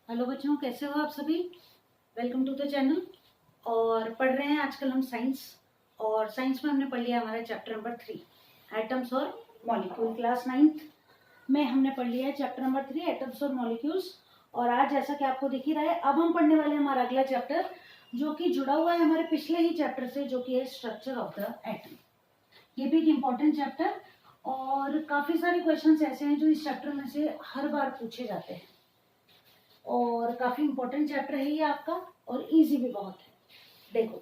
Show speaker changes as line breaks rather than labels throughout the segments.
Hello बच्चों, कैसे हो आप सभी। Welcome to the channel. और पढ़ रहे हैं आजकल हम साइंस। और साइंस में हमने पढ़ लिया हमारा चैप्टर नंबर 3 एटम्स और मॉलिक्यूल। क्लास 9th में हमने पढ़ लिया है चैप्टर नंबर 3 एटम्स और मॉलिक्यूल्स। और आज जैसा कि आपको दिख ही रहा है, अब हम पढ़ने वाले हैं हमारा अगला चैप्टर, जो कि जुड़ा हुआ है हमारे पिछले ही चैप्टर से, जो कि है स्ट्रक्चर ऑफ द एटम। ये भी एक इम्पॉर्टेंट चैप्टर और काफी सारे क्वेश्चंस ऐसे हैं जो इस चैप्टर में से हर बार पूछे जाते हैं। और काफी इंपॉर्टेंट चैप्टर है ये आपका, और इजी भी बहुत है। देखो,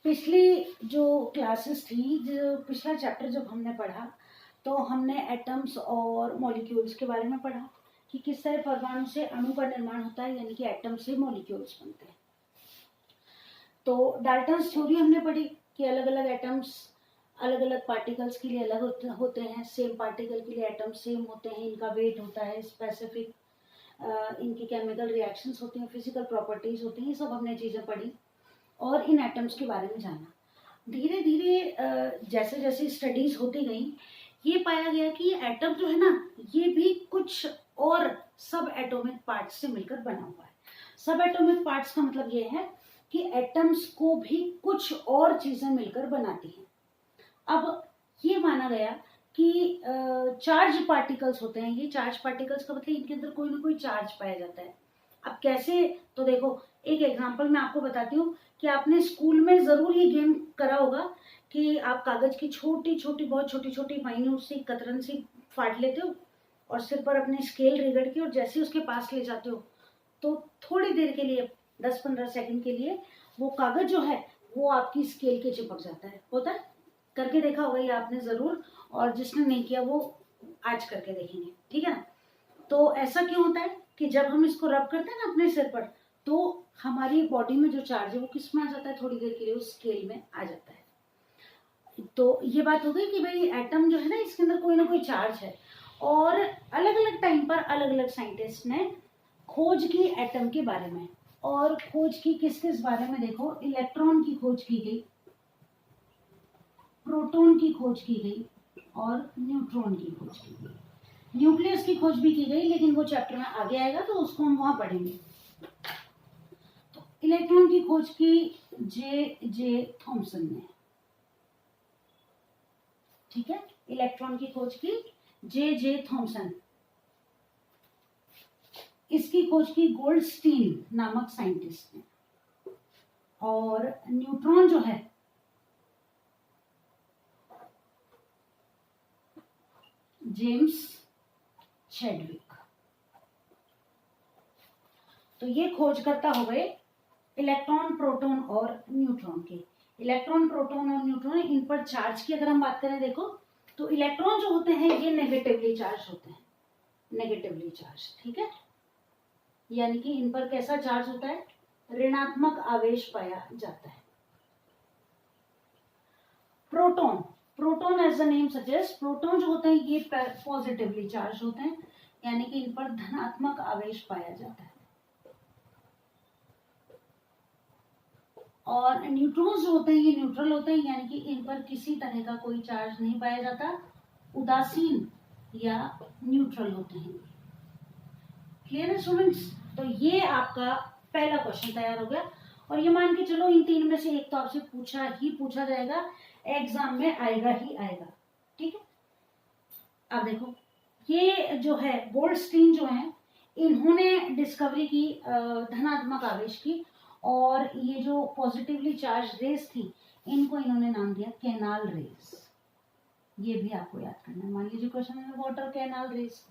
पिछली जो क्लासेस थी, जो पिछला चैप्टर जब हमने पढ़ा, तो हमने एटम्स और मॉलिक्यूल्स के बारे में पढ़ा कि किस तरह परमाणु से अणु का निर्माण होता है, यानी कि एटम से मॉलिक्यूल्स बनते हैं। तो डाल्टन्स थ्योरी हमने पढ़ी कि अलग अलग एटम्स अलग अलग पार्टिकल्स के लिए अलग होते हैं, सेम पार्टिकल के लिए एटम सेम होते हैं, इनका वेट होता है स्पेसिफिक, इनकी केमिकल रिएक्शंस होती हैं, फिजिकल प्रॉपर्टीज होती हैं, ये सब हमने चीज़ें पढ़ी और इन एटम्स के बारे में जाना। धीरे धीरे जैसे जैसे स्टडीज होती गई, ये पाया गया कि एटम जो है ना, ये भी कुछ और सब एटॉमिक पार्ट्स से मिलकर बना हुआ है। सब एटॉमिक पार्ट्स का मतलब ये है कि एटम्स को भी कुछ और चीजें मिलकर बनाती हैं। अब ये माना गया कि चार्ज पार्टिकल्स होते हैं, ये चार्ज पार्टिकल्स का मतलब इनके अंदर कोई ना कोई चार्ज पाया जाता है। अब कैसे, तो देखो एक एग्जांपल मैं आपको बताती हूँ कि आपने स्कूल में जरूर ये गेम करा होगा कि आप कागज की छोटी छोटी, बहुत छोटी छोटी माइन्यूट सी कतरन सी फाड़ लेते हो और सिर पर अपने स्केल रगड़ के, और जैसे उसके पास ले जाते हो तो थोड़ी देर के लिए, 10-15 सेकंड के लिए, वो कागज जो है वो आपकी स्केल के चिपक जाता है। होता है, करके देखा होगा ये आपने जरूर, और जिसने नहीं किया वो आज करके देखेंगे, ठीक है ना। तो ऐसा क्यों होता है कि जब हम इसको रब करते हैं ना अपने सिर पर, तो हमारी बॉडी में जो चार्ज है वो किस में आ जाता है, थोड़ी देर के लिए उस स्केल में आ जाता है। तो ये बात हो गई कि भाई एटम जो है ना, इसके अंदर कोई ना कोई चार्ज है। और अलग अलग टाइम पर अलग अलग साइंटिस्ट ने खोज की एटम के बारे में। और खोज की किस किस बारे में, देखो, इलेक्ट्रॉन की खोज की गई, प्रोटॉन की खोज की गई और न्यूट्रॉन की खोज की गई। न्यूक्लियस की खोज भी की गई, लेकिन वो चैप्टर में आगे आएगा तो उसको हम वहां पढ़ेंगे। तो इलेक्ट्रॉन की खोज की जे थॉमसन ने, ठीक है, इलेक्ट्रॉन की खोज की जे थॉमसन। इसकी खोज की गोल्डस्टीन नामक साइंटिस्ट ने। और न्यूट्रॉन जो है, जेम्स चैडविक। तो ये खोजकर्ता हो गए इलेक्ट्रॉन, प्रोटॉन और न्यूट्रॉन के। इलेक्ट्रॉन, प्रोटॉन और न्यूट्रॉन, इन पर चार्ज की अगर हम बात करें, देखो, तो इलेक्ट्रॉन जो होते हैं ये नेगेटिवली चार्ज होते हैं, नेगेटिवली चार्ज, ठीक है, यानी कि इन पर कैसा चार्ज होता है, ऋणात्मक आवेश पाया जाता है। Proton, proton as the name suggest, proton जो होते हैं ये पॉजिटिवली चार्ज होते हैं, यानी कि इन पर धनात्मक आवेश पाया जाता है। और न्यूट्रॉन्स जो होते हैं ये न्यूट्रल होते हैं, यानी कि इन पर किसी तरह का कोई चार्ज नहीं पाया जाता, उदासीन या न्यूट्रल होते हैं। क्लियर है स्टूडेंट्स। तो ये आपका पहला क्वेश्चन तैयार हो गया। और ये मान के चलो इन तीन में से एक तो आपसे पूछा जाएगा, एग्जाम में आएगा ही आएगा, ठीक है। अब देखो, ये जो है गोल्डस्टीन जो है, इन्होंने डिस्कवरी की धनात्मक आवेश की, और ये जो पॉजिटिवली चार्ज रेस थी, इनको इन्होंने नाम दिया कैनाल रेस। ये भी आपको याद करना है। मान लीजिए क्वेश्चन में वाटर कैनाल रेस,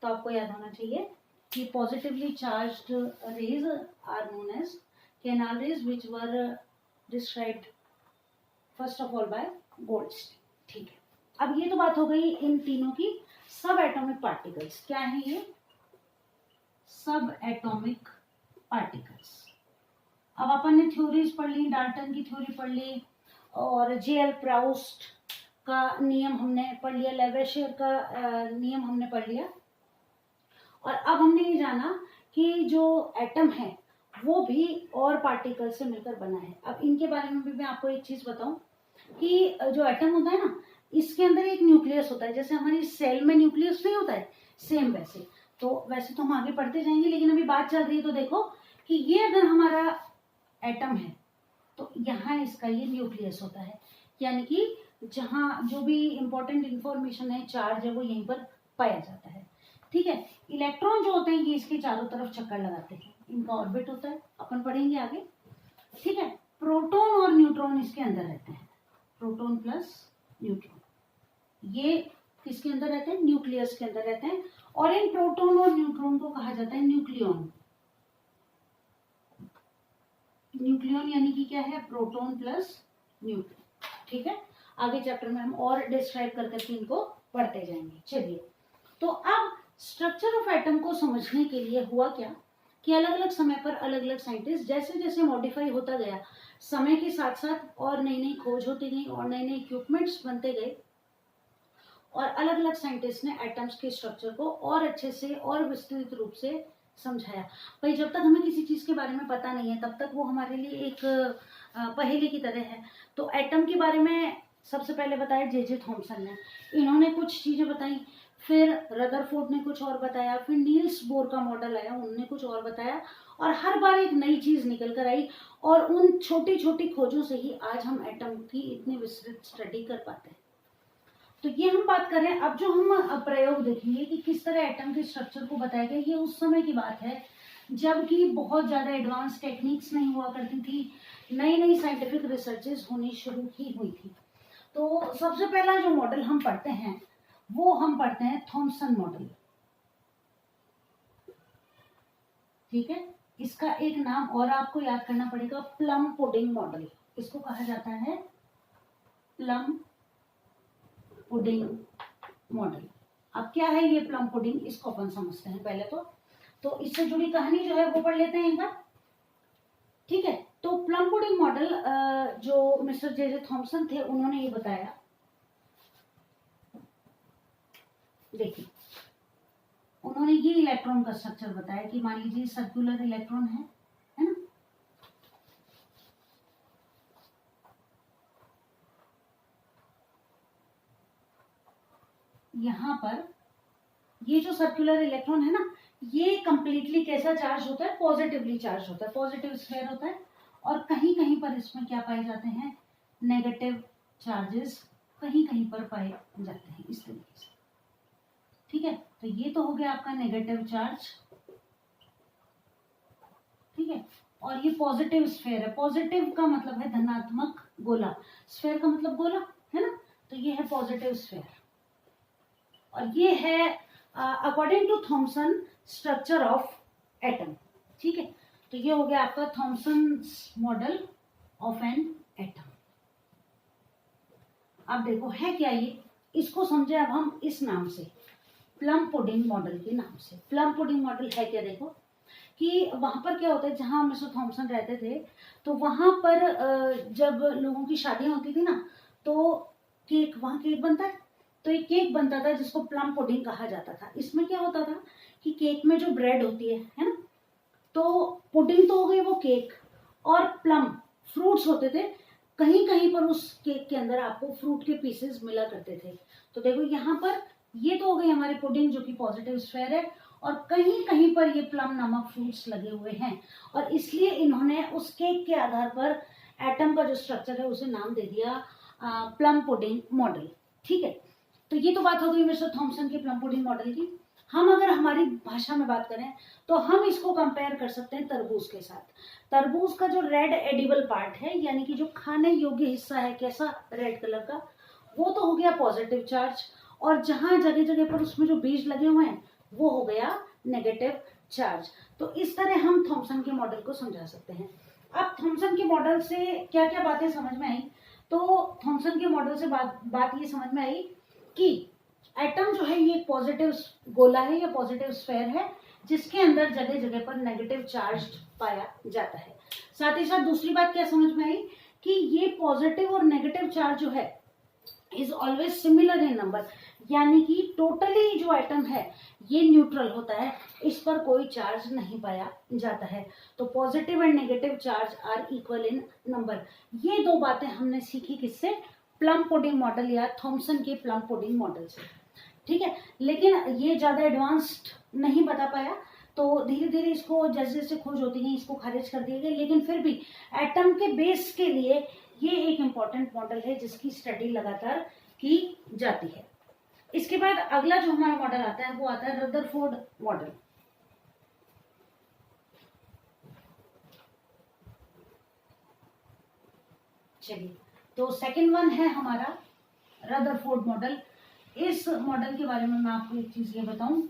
तो आपको याद होना चाहिए कि positively charged rays are known as canal rays, which were described first of all by Goldstein, ठीक है। अब ये तो बात हो गई इन तीनों की सब एटॉमिक पार्टिकल्स। क्या है ये सब एटॉमिक पार्टिकल्स। अब अपन ने थ्योरीज पढ़ ली, डाल्टन की थ्योरी पढ़ ली, और जे.एल. प्राउस्ट का नियम हमने पढ़ लिया, लेवेशियर का नियम हमने पढ़ लिया। और अब हमने ये जाना कि जो एटम है वो भी और पार्टिकल से मिलकर बना है। अब इनके बारे में भी मैं आपको एक चीज बताऊं कि जो एटम होता है ना, इसके अंदर एक न्यूक्लियस होता है, जैसे हमारी सेल में न्यूक्लियस नहीं होता है, सेम वैसे। तो वैसे तो हम आगे पढ़ते जाएंगे, लेकिन अभी बात चल रही है तो देखो कि ये अगर हमारा एटम है तो यहाँ इसका ये न्यूक्लियस होता है, यानी कि जहाँ जो भी इंपॉर्टेंट इंफॉर्मेशन है, चार्ज है, वो यहीं पर पाया जाता है। ठीक है, इलेक्ट्रॉन जो होते हैं ये इसके चारों तरफ चक्कर लगाते हैं, इनका ऑर्बिट होता है, अपन पढ़ेंगे आगे। ठीक है, प्रोटॉन और न्यूट्रॉन इसके अंदर रहते हैं, प्रोटॉन प्लस न्यूट्रॉन, ये किसके अंदर रहते हैं? न्यूक्लियस के अंदर रहते हैं। और इन प्रोटॉन और न्यूट्रॉन को कहा जाता है न्यूक्लियॉन। न्यूक्लियॉन यानी कि क्या है? Proton plus neutron. ठीक है, आगे चैप्टर में हम और डिस्क्राइब कर करके इनको पढ़ते जाएंगे। चलिए, तो अब स्ट्रक्चर ऑफ एटम को समझने के लिए हुआ क्या कि अलग अलग समय पर अलग अलग साइंटिस्ट जैसे जैसे मॉडिफाई होता गया, समय के साथ साथ और नई नई खोज होती गई और नए नए इक्विपमेंट्स बनते गए, और अलग अलग साइंटिस्ट ने एटम्स के स्ट्रक्चर को और अच्छे से और विस्तृत रूप से समझाया। भाई जब तक हमें किसी चीज के बारे में पता नहीं है तब तक वो हमारे लिए एक पहेली की तरह है। तो एटम के बारे में सबसे पहले बताया जे थॉमसन ने, इन्होंने कुछ चीजें बताई, फिर रदरफोर्ड ने कुछ और बताया, फिर नील्स बोर का मॉडल आया, उन्होंने कुछ और बताया, और हर बार एक नई चीज निकल कर आई, और उन छोटी छोटी खोजों से ही आज हम एटम की इतनी विस्तृत स्टडी कर पाते हैं। तो ये हम बात करें, अब जो हम प्रयोग देखेंगे कि किस तरह एटम के स्ट्रक्चर को बताया गया, ये उस समय की बात है जबकि बहुत ज्यादा एडवांस टेक्निक्स नहीं हुआ करती थी, नई नई साइंटिफिक रिसर्चेस होनी शुरू ही हुई थी। तो सबसे पहला जो मॉडल हम पढ़ते हैं वो हम पढ़ते हैं थॉमसन मॉडल। ठीक है, इसका एक नाम और आपको याद करना पड़ेगा, प्लम पुडिंग मॉडल। इसको कहा जाता है प्लम पुडिंग मॉडल। अब क्या है ये प्लम पुडिंग, इसको अपन समझते हैं पहले तो इससे जुड़ी कहानी जो है वो पढ़ लेते हैं एक बार। ठीक है, तो प्लम पुडिंग मॉडल जो मिस्टर जे थॉमसन थे उन्होंने ये बताया, देखिए उन्होंने ये इलेक्ट्रॉन का स्ट्रक्चर बताया कि मान लीजिए सर्कुलर इलेक्ट्रॉन है ना, यहाँ पर ये जो सर्कुलर इलेक्ट्रॉन है ना, ये कंप्लीटली कैसा चार्ज होता है? पॉजिटिवली चार्ज होता है, पॉजिटिव स्फीयर होता है, और कहीं कहीं पर इसमें क्या पाए जाते हैं? नेगेटिव चार्जेस कहीं कहीं पर पाए जाते हैं, इस तरीके से। ठीक है, तो ये तो हो गया आपका नेगेटिव चार्ज। ठीक है, और ये पॉजिटिव स्फीयर है, पॉजिटिव का मतलब है धनात्मक गोला, स्फीयर का मतलब गोला है ना, तो ये है पॉजिटिव स्फीयर, और ये है according to Thomson structure of atom. ठीक है, तो ये हो गया आपका Thomson model of an atom. अब देखो है क्या ये, इसको समझे अब हम इस नाम से, प्लम पुडिंग मॉडल के नाम से। प्लम पुडिंग मॉडल है क्या, देखो कि वहां पर क्या होता है, जहां मिस्टर थॉमसन रहते थे तो वहां पर जब लोगों की शादियां होती थी ना, तो केक, वहां केक बनता है, तो एक केक बनता था जिसको प्लम पुडिंग कहा जाता था। इसमें क्या होता था कि केक में जो ब्रेड होती है ना, तो पुडिंग तो हो गई वो केक, और प्लम फ्रूट्स होते थे, कहीं कहीं पर उस केक के अंदर आपको फ्रूट के पीसेस मिला करते थे। तो देखो यहाँ पर ये तो हो गई हमारी पुडिंग जो कि पॉजिटिव स्फीयर है, और कहीं कहीं पर ये प्लम नामक फ्रूट्स लगे हुए हैं, और इसलिए इन्होंने उस केक के आधार पर एटम का जो स्ट्रक्चर है उसे नाम दे दिया प्लम पुडिंग मॉडल। ठीक है, तो ये तो बात हो गई मिस्टर थॉमसन के प्लम पुडिंग मॉडल की। हम अगर हमारी भाषा में बात करें तो हम इसको कंपेयर कर सकते हैं तरबूज के साथ। तरबूज का जो रेड एडिबल पार्ट है, यानी कि जो खाने योग्य हिस्सा है, कैसा रेड कलर का, वो तो हो गया पॉजिटिव चार्ज, और जहां जगह जगह पर उसमें जो बीज लगे हुए हैं वो हो गया नेगेटिव चार्ज। तो इस तरह हम थॉमसन के मॉडल को समझा सकते हैं। अब थॉमसन के मॉडल से क्या क्या बातें समझ में आई, तो थॉमसन के मॉडल से बात ये समझ में आई कि एटम जो है ये पॉजिटिव गोला है या पॉजिटिव स्फीयर है, जिसके अंदर जगह जगह पर नेगेटिव चार्ज पाया जाता है। साथ ही साथ दूसरी बात क्या समझ में आई कि ये पॉजिटिव और नेगेटिव चार्ज जो है is always similar in number, यानी कि टोटली जो एटम है ये न्यूट्रल होता है, इस पर कोई चार्ज नहीं पाया जाता है। तो positive and negative charge are equal in number. ये दो बातें हमने सीखी किससे? प्लम पुडिंग मॉडल या थॉमसन के प्लम पुडिंग मॉडल से। ठीक है, लेकिन ये ज्यादा एडवांस्ड नहीं बता पाया, तो धीरे धीरे इसको जैसे जैसे खोज होती है इसको खारिज कर दिया गया, लेकिन फिर भी एटम के बेस के लिए ये एक इम्पॉर्टेंट मॉडल है जिसकी स्टडी लगातार की जाती है। इसके बाद अगला जो हमारा मॉडल आता है वो आता है रदरफोर्ड मॉडल। चलिए, तो सेकंड वन है हमारा रदरफोर्ड मॉडल। इस मॉडल के बारे में मैं आपको एक चीज ये बताऊं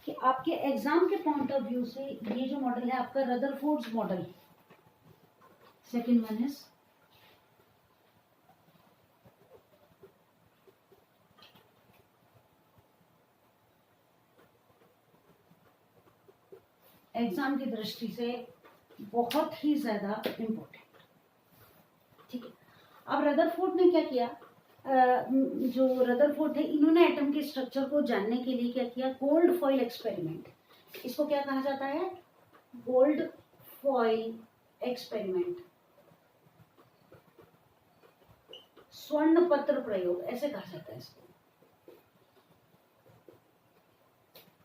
कि आपके एग्जाम के पॉइंट ऑफ व्यू से ये जो मॉडल है आपका Rutherford model, second one is exam की दृष्टि से बहुत ही ज्यादा इम्पोर्टेंट। ठीक है, अब रदरफोर्ड ने क्या किया, जो रदरफोर्ड है इन्होंने एटम के स्ट्रक्चर को जानने के लिए क्या किया, गोल्ड फॉइल एक्सपेरिमेंट। इसको क्या कहा जाता है, गोल्ड फॉइल एक्सपेरिमेंट, स्वर्ण पत्र प्रयोग ऐसे कहा जाता है इसको।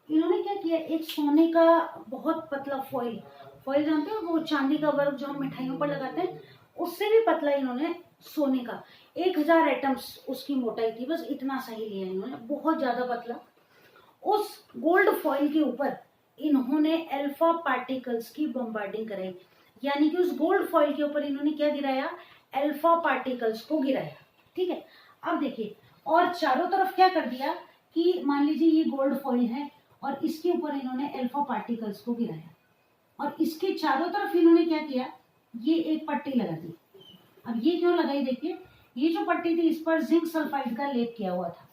इन्होंने क्या किया, एक सोने का बहुत पतला फॉइल, फॉइल जानते हो वो चांदी का वर्क जो हम मिठाइयों पर लगाते हैं, उससे भी पतला इन्होंने सोने का 1000 एटम्स उसकी मोटाई थी, बस इतना सही लिया इन्होंने, बहुत ज्यादा पतला। उस गोल्ड फॉइल के ऊपर इन्होंने अल्फा पार्टिकल्स की बम्बार्डिंग कराई, यानी कि उस गोल्ड फॉइल के ऊपर इन्होंने क्या गिराया, अल्फा पार्टिकल्स को गिराया। ठीक है, अब देखिए, और चारों तरफ क्या कर दिया कि मान लीजिए ये गोल्ड फॉइल है और इसके ऊपर इन्होंने अल्फा पार्टिकल्स को गिराया, और इसके चारों तरफ इन्होंने क्या किया, ये एक पट्टी लगा दी। अब ये क्यों लगाई, देखिए ये जो पट्टी थी इस पर जिंक सल्फाइड का लेप किया हुआ था।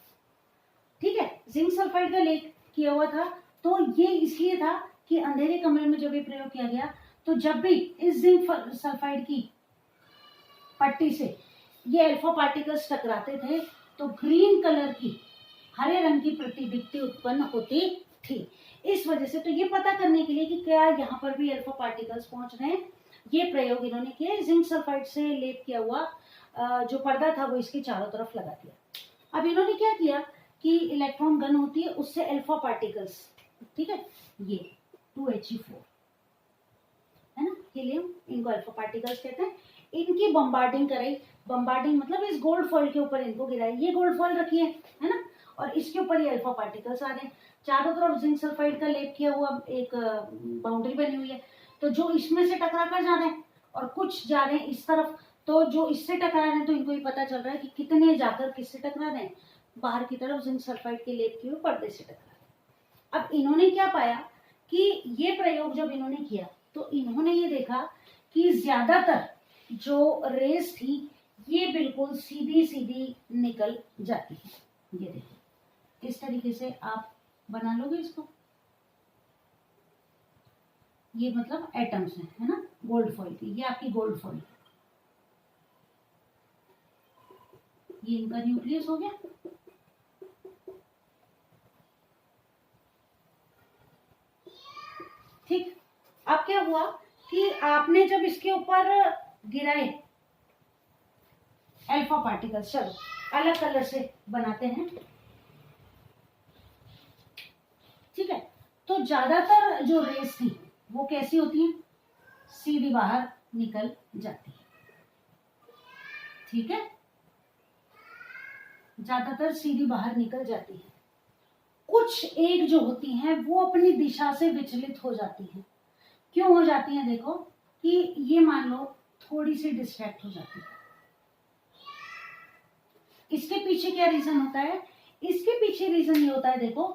ठीक है, जिंक सल्फाइड का लेप किया हुआ था, तो ये इसलिए था कि अंधेरे कमरे में जब ये प्रयोग किया गया तो जब भी इस जिंक सल्फाइड की पट्टी से ये अल्फा पार्टिकल्स टकराते थे तो ग्रीन कलर की, हरे रंग की प्रतिदीप्ति उत्पन्न होती थी। इस वजह से तो ये पता करने के लिए कि क्या यहाँ पर भी अल्फा पार्टिकल्स पहुंच रहे हैं, ये प्रयोग इन्होंने किया। जिंक सल्फाइड से लेप किया हुआ जो पर्दा था वो इसके चारों तरफ लगा दिया। अब इन्होंने क्या किया कि इलेक्ट्रॉन गन होती है उससे अल्फा पार्टिकल्स, ठीक है, ये 2He4 है ना, हीलियम, इनको अल्फा पार्टिकल्स कहते हैं, इनकी बम्बार्डिंग कराई। बम्बार्डिंग मतलब इस गोल्ड फॉइल के ऊपर इनको गिराई, ये गोल्ड फॉइल रखी है ना, और इसके ऊपर ये अल्फा पार्टिकल्स आ रहे हैं। चारों तरफ जिंक सल्फाइड का लेप किया हुआ एक बाउंड्री बनी हुई है, तो जो इसमें से टकरा कर जा रहे हैं और कुछ जा रहे हैं इस तरफ, तो जो इससे टकरा रहे हैं तो इनको ये पता चल रहा है कि कितने जाकर किससे टकरा रहे हैं, बाहर की तरफ जिंक सल्फाइड के लेप किए हुए पर्दे से टकरा रहे हैं। अब इन्होंने क्या पाया कि ये प्रयोग जब इन्होंने किया तो इन्होंने ये देखा कि ज्यादातर जो रेस थी ये बिल्कुल सीधी सीधी निकल जाती है। ये देखिए इस तरीके से आप बना लोगे इसको, ये मतलब एटम्स हैं, है ना, गोल्ड फॉइल की, ये आपकी गोल्ड फॉइल, ये इनका न्यूक्लियस हो गया। ठीक, अब क्या हुआ कि आपने जब इसके ऊपर गिराए अल्फा पार्टिकल्स, चलो अलग कलर से बनाते हैं, ठीक है, तो ज्यादातर जो रेस थी वो कैसी होती है, सीधी बाहर निकल जाती है। ठीक है, ज्यादातर सीधी बाहर निकल जाती है। कुछ एक जो होती हैं वो अपनी दिशा से विचलित हो जाती हैं। क्यों हो जाती हैं, देखो कि ये मान लो थोड़ी सी डिस्ट्रैक्ट हो जाती है। इसके पीछे क्या रीजन होता है, इसके पीछे रीजन ये होता है, देखो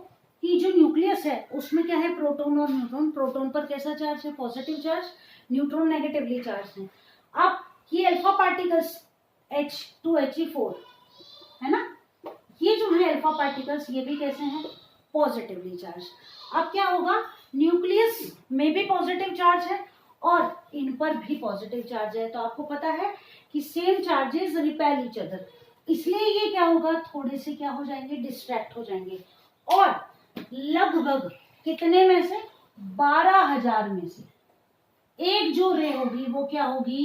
कि जो न्यूक्लियस है उसमें क्या है, प्रोटॉन और न्यूट्रॉन। प्रोटॉन पर कैसा चार्ज है, positive charge, neutron negatively charge है। अब ये अल्फा पार्टिकल्स H2He4 है ना, ये जो है अल्फा पार्टिकल्स ये भी कैसे हैं, पॉजिटिवली चार्ज। अब क्या होगा, न्यूक्लियस में भी पॉजिटिव चार्ज है और इन पर भी पॉजिटिव चार्ज है, तो आपको पता है कि same charges repel each other, इसलिए ये क्या होगा, थोड़े से क्या हो जाएंगे, डिस्ट्रैक्ट हो जाएंगे। और लगभग कितने में से, 12,000 में से एक जो रे होगी वो क्या होगी,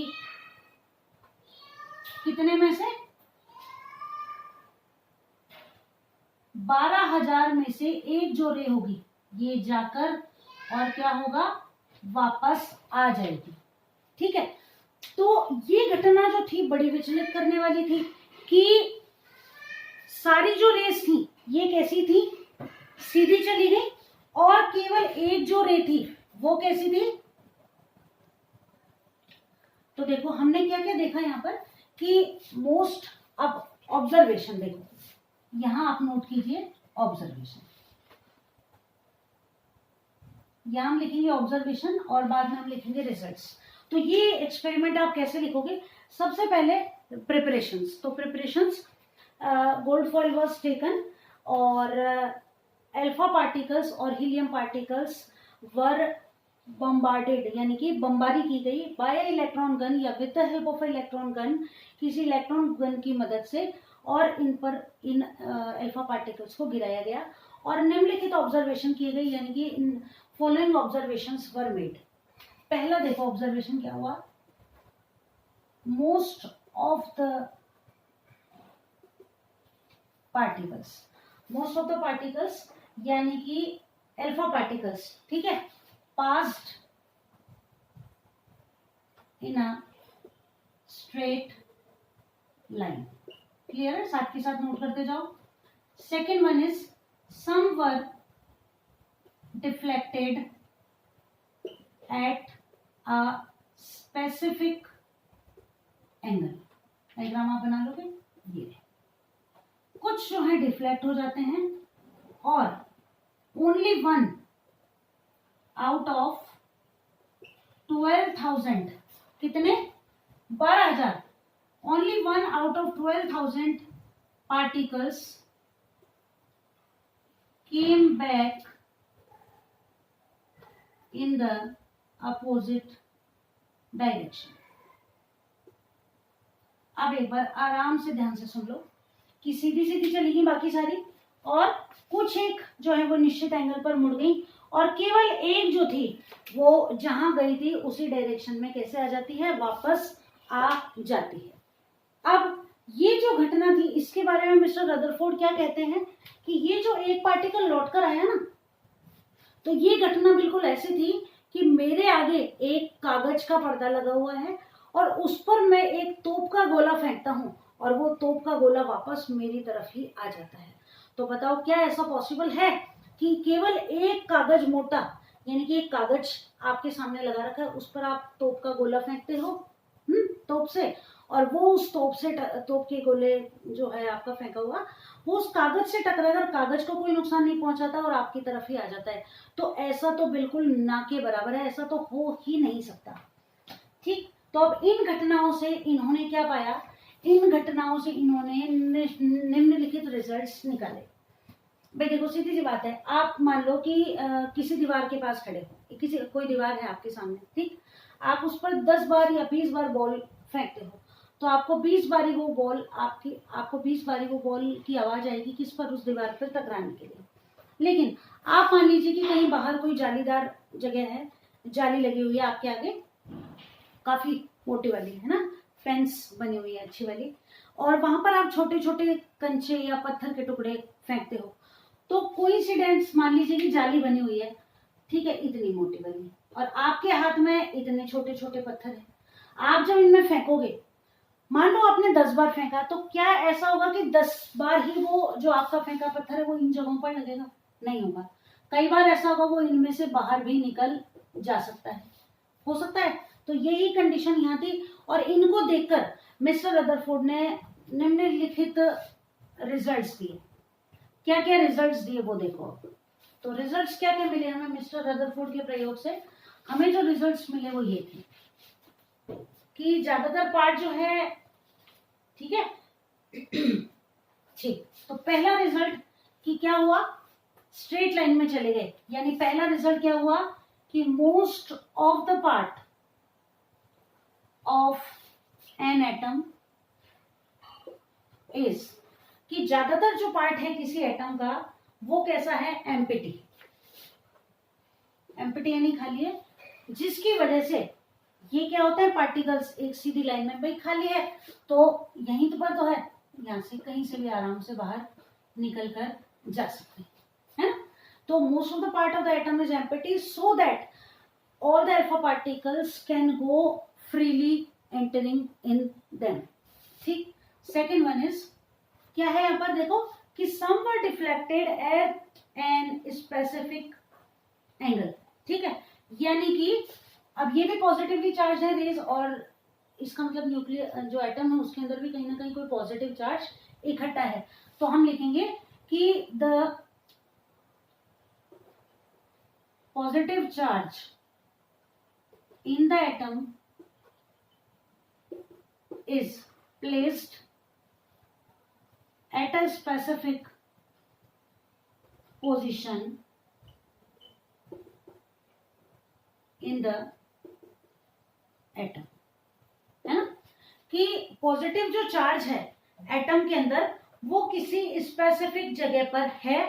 कितने में से, 12,000 में से एक जो रे होगी ये जाकर और क्या होगा, वापस आ जाएगी। ठीक है, तो ये घटना जो थी बड़ी विचलित करने वाली थी कि सारी जो रेस थी ये कैसी थी, सीधी चली गई, और केवल एक जो रे थी वो कैसी थी। तो देखो हमने क्या क्या देखा यहाँ पर कि मोस्ट, अब ऑब्जर्वेशन देखो, यहां आप नोट कीजिए ऑब्जर्वेशन, यहां हम लिखेंगे ऑब्जर्वेशन और बाद में हम लिखेंगे रिजल्ट्स। तो ये एक्सपेरिमेंट आप कैसे लिखोगे, सबसे पहले प्रिपरेशंस। तो preparations, gold foil was taken और अल्फा पार्टिकल्स और हीलियम पार्टिकल्स वर बम्बार्डेड, यानी कि बमबारी की गई बाय इलेक्ट्रॉन गन या with the help of electron gun, किसी इलेक्ट्रॉन गन की मदद से, और इन अल्फा पार्टिकल्स को गिराया गया और निम्नलिखित ऑब्जर्वेशन किए गए, यानी कि in following observations were made. पहला देखो ऑब्जर्वेशन क्या हुआ, मोस्ट ऑफ द पार्टिकल्स यानी कि अल्फा पार्टिकल्स, ठीक है, passed in a straight line. Clear है, साथ के साथ नोट करते जाओ। Second one is some were deflected at a specific angle. Diagram आप बना लोगे, ये कुछ जो है डिफ्लेक्ट हो जाते हैं और ओनली वन आउट ऑफ 12,000, कितने, 12,000, only one out of 12,000 particles came back in the opposite direction। अब एक बार आराम से ध्यान से सुन लो कि सीधी सीधी चली गई बाकी सारी, और कुछ एक जो है वो निश्चित एंगल पर मुड़ गई, और केवल एक जो थी वो जहां गई थी उसी डायरेक्शन में कैसे आ जाती है, वापस आ जाती है। अब ये जो घटना थी इसके बारे में मिस्टर रदरफोर्ड क्या कहते हैं कि ये जो एक पार्टिकल लौटकर आया ना, तो ये घटना बिल्कुल ऐसी थी कि मेरे आगे एक कागज का पर्दा लगा हुआ है और उस पर मैं एक तोप का गोला फेंकता हूं और वो तोप का गोला वापस मेरी तरफ ही आ जाता है। तो बताओ क्या ऐसा पॉसिबल है कि केवल एक कागज मोटा, यानी कि एक कागज आपके सामने लगा रखा है, उस पर आप तोप का गोला फेंकते हो तोप से, और वो उस तोप के गोले जो है आपका फेंका हुआ वो उस कागज से टकराकर कागज को कोई नुकसान नहीं पहुंचाता और आपकी तरफ ही आ जाता है। तो ऐसा तो बिल्कुल ना के बराबर है, ऐसा तो हो ही नहीं सकता। ठीक, तो अब इन घटनाओं से इन्होंने क्या पाया, इन घटनाओं से इन्होंने निम्नलिखित रिजल्ट्स निकाले। भाई देखो सीधी सी बात है, आप मान लो कि किसी दीवार के पास खड़े हो, कोई दीवार है आपके सामने, ठीक, आप उस पर 10 बार या 20 बार बॉल फेंकते हो, तो आपको 20 बारी वो बॉल की आवाज आएगी किस पर, उस दीवार पर टकराने के लिए। लेकिन आप मान लीजिए कि कहीं बाहर कोई जालीदार जगह है, जाली लगी हुई है आपके आगे, काफी मोटी वाली है ना, फेंस बनी हुई है अच्छी वाली, और वहां पर आप छोटे छोटे कंचे या पत्थर के टुकड़े फेंकते हो, तो कोइंसिडेंस मान लीजिए कि जाली बनी हुई है, ठीक है, इतनी मोटी वाली, और आपके हाथ में इतने छोटे छोटे पत्थर है। आप जब इनमें फेंकोगे, मान लो आपने 10 बार फेंका, तो क्या ऐसा होगा कि 10 बार ही वो जो आपका फेंका पत्थर है वो इन जगहों पर लगेगा? नहीं होगा। कई बार ऐसा होगा वो इनमें से बाहर भी निकल जा सकता है, हो सकता है। तो यही कंडीशन यहाँ थी, और इनको देखकर मिस्टर रदरफोर्ड ने निम्नलिखित रिजल्ट्स दिए। क्या क्या रिजल्ट्स दिए वो देखो। तो रिजल्ट्स क्या क्या मिले हमें मिस्टर रदरफोर्ड के प्रयोग से? हमें जो रिजल्ट्स मिले वो ये थे कि ज्यादातर पार्ट जो है, ठीक है, ठीक, तो पहला रिजल्ट कि क्या हुआ, स्ट्रेट लाइन में चले गए, यानी पहला रिजल्ट क्या हुआ कि most of the part of an atom is, कि ज्यादातर जो पार्ट है किसी एटम का वो कैसा है, एम्प्टी। एम्प्टी यानी खाली है, जिसकी वजह से ये क्या होता है, पार्टिकल्स एक सीधी लाइन में, भाई खाली है तो यहीं पर तो है, यहाँ से कहीं से भी आराम से बाहर निकल कर जा सकते हैं, है ना। तो most of the part of the atom is empty so that all the alpha particles can go freely entering in them. ठीक. Second one is क्या है यहाँ पर देखो कि some were deflected at an specific angle. ठीक है, यानी कि अब ये भी पॉजिटिवली चार्ज है रेज, और इसका मतलब न्यूक्लियर जो एटम है उसके अंदर भी कहीं ना कहीं कोई पॉजिटिव चार्ज इकट्ठा है. तो हम लिखेंगे कि the positive charge in the atom is placed at a specific position in the atom. है ना कि पॉजिटिव जो चार्ज है एटम के अंदर वो किसी स्पेसिफिक जगह पर है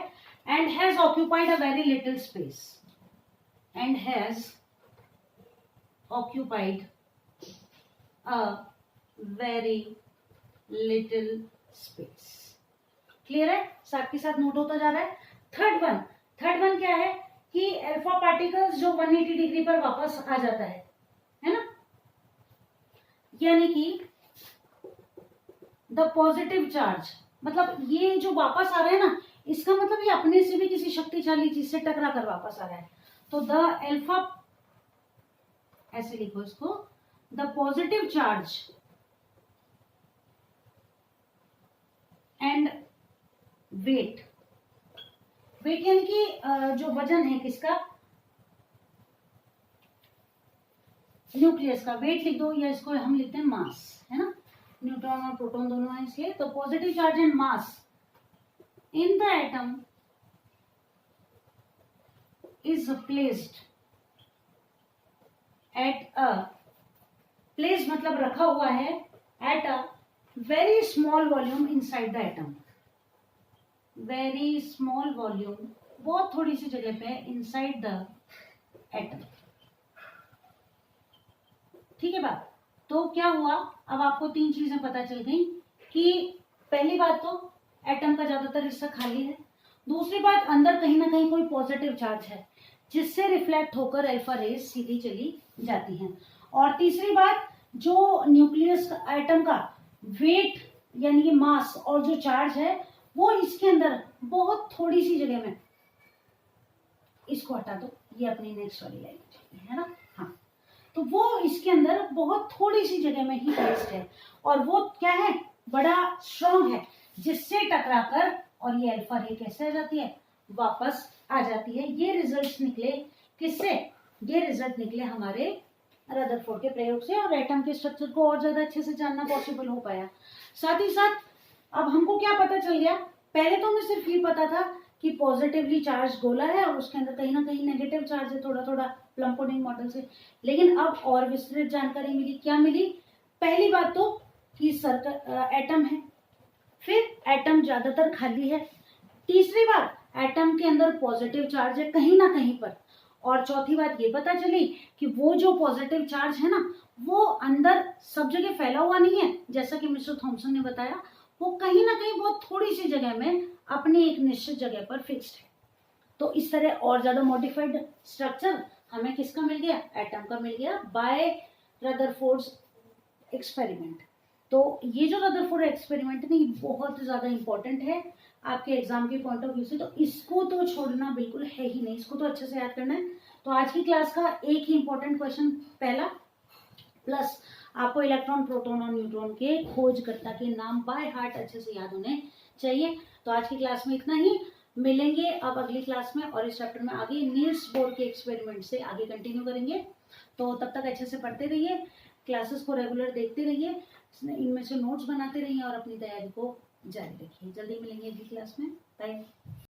and has occupied a very little space and has occupied a very little space. Clear है, साथ के साथ नोट होता जा रहा है. थर्ड वन क्या है कि अल्फा पार्टिकल्स जो 180 डिग्री पर वापस आ जाता है ना, यानी कि द पॉजिटिव चार्ज मतलब ये जो वापस आ रहा है ना, इसका मतलब ये अपने से भी किसी शक्तिशाली चीज से टकरा कर वापस आ रहा है. तो द अल्फा, ऐसे लिखो इसको, the positive charge and weight यानी कि जो वजन है किसका, न्यूक्लियस का. वेट लिख दो या इसको हम लिखते हैं मास, है ना, न्यूट्रॉन और प्रोटॉन दोनों है इसलिए. तो positive charge and mass in the atom is placed at a place मतलब रखा हुआ है at a very small volume inside the atom. Very small volume, बहुत थोड़ी सी जगह पे इनसाइड द एटम. ठीक है बात. तो क्या हुआ, अब आपको तीन चीजें पता चल गई कि पहली बात तो एटम का ज्यादातर हिस्सा खाली है. दूसरी बात, अंदर कहीं ना कहीं कोई पॉजिटिव चार्ज है जिससे रिफ्लेक्ट होकर अल्फा रेज सीधी चली जाती हैं. और तीसरी बात, जो न्यूक्लियस एटम का वेट यानी कि मास और जो चार्ज है वो इसके अंदर बहुत थोड़ी सी जगह में, इसको हटा दो, ये अपनी नेक्स्ट वाली लाइन है ना, हाँ, तो वो इसके अंदर बहुत थोड़ी सी जगह में ही प्लेस्ड है और वो क्या है, बड़ा स्ट्रॉन्ग है जिससे टकराकर और ये अल्फा रे कैसे आ जाती है, वापस आ जाती है. ये रिजल्ट्स निकले किससे, ये रिजल्ट निकले हमारे रदरफोर्ड के प्रयोग से और एटम के स्ट्रक्चर को और ज्यादा अच्छे से जानना पॉसिबल हो पाया. साथ ही साथ अब हमको क्या पता चल गया, पहले तो हमें सिर्फ ये पता था कि पॉजिटिवली चार्ज गोला है और उसके अंदर कहीं ना कहीं नेगेटिव चार्ज है, थोड़ा थोड़ा प्लम-पुडिंग मॉडल से. लेकिन अब और विस्तृत जानकारी मिली. क्या मिली, पहली बात तो कि एटम है, फिर एटम ज्यादातर खाली है, तीसरी बात एटम के अंदर पॉजिटिव चार्ज है कहीं ना कहीं पर, और चौथी बात ये पता चली कि वो जो पॉजिटिव चार्ज है ना वो अंदर सब जगह फैला हुआ नहीं है जैसा कि मिस्टर थॉमसन ने बताया, वो कहीं ना कहीं बहुत थोड़ी सी जगह में अपनी एक निश्चित जगह पर फिक्स्ड है. तो इस तरह और ज्यादा मॉडिफाइड स्ट्रक्चर हमें किसका मिल गया, एटम का मिल गया बाय रदरफोर्ड एक्सपेरिमेंट. तो ये जो रदरफोर्ड एक्सपेरिमेंट है ना, ये बहुत ज्यादा इंपॉर्टेंट है आपके एग्जाम के पॉइंट ऑफ व्यू से, तो इसको तो छोड़ना बिल्कुल है ही नहीं, इसको तो अच्छे से याद करना है. तो आज की क्लास का एक ही इंपॉर्टेंट क्वेश्चन पहला, प्लस आपको इलेक्ट्रॉन, प्रोटॉन और न्यूट्रॉन के खोजकर्ता के नाम बाय हार्ट अच्छे से याद होने चाहिए. तो आज की क्लास में इतना ही, मिलेंगे अब अगली क्लास में और इस चैप्टर में आगे नील्स बोर के एक्सपेरिमेंट से आगे कंटिन्यू करेंगे. तो तब तक अच्छे से पढ़ते रहिए, क्लासेस को रेगुलर देखते रहिए, इनमें से नोट्स बनाते रहिए और अपनी तैयारी को जारी रखिए. जल्दी मिलेंगे अगली क्लास में. बाय.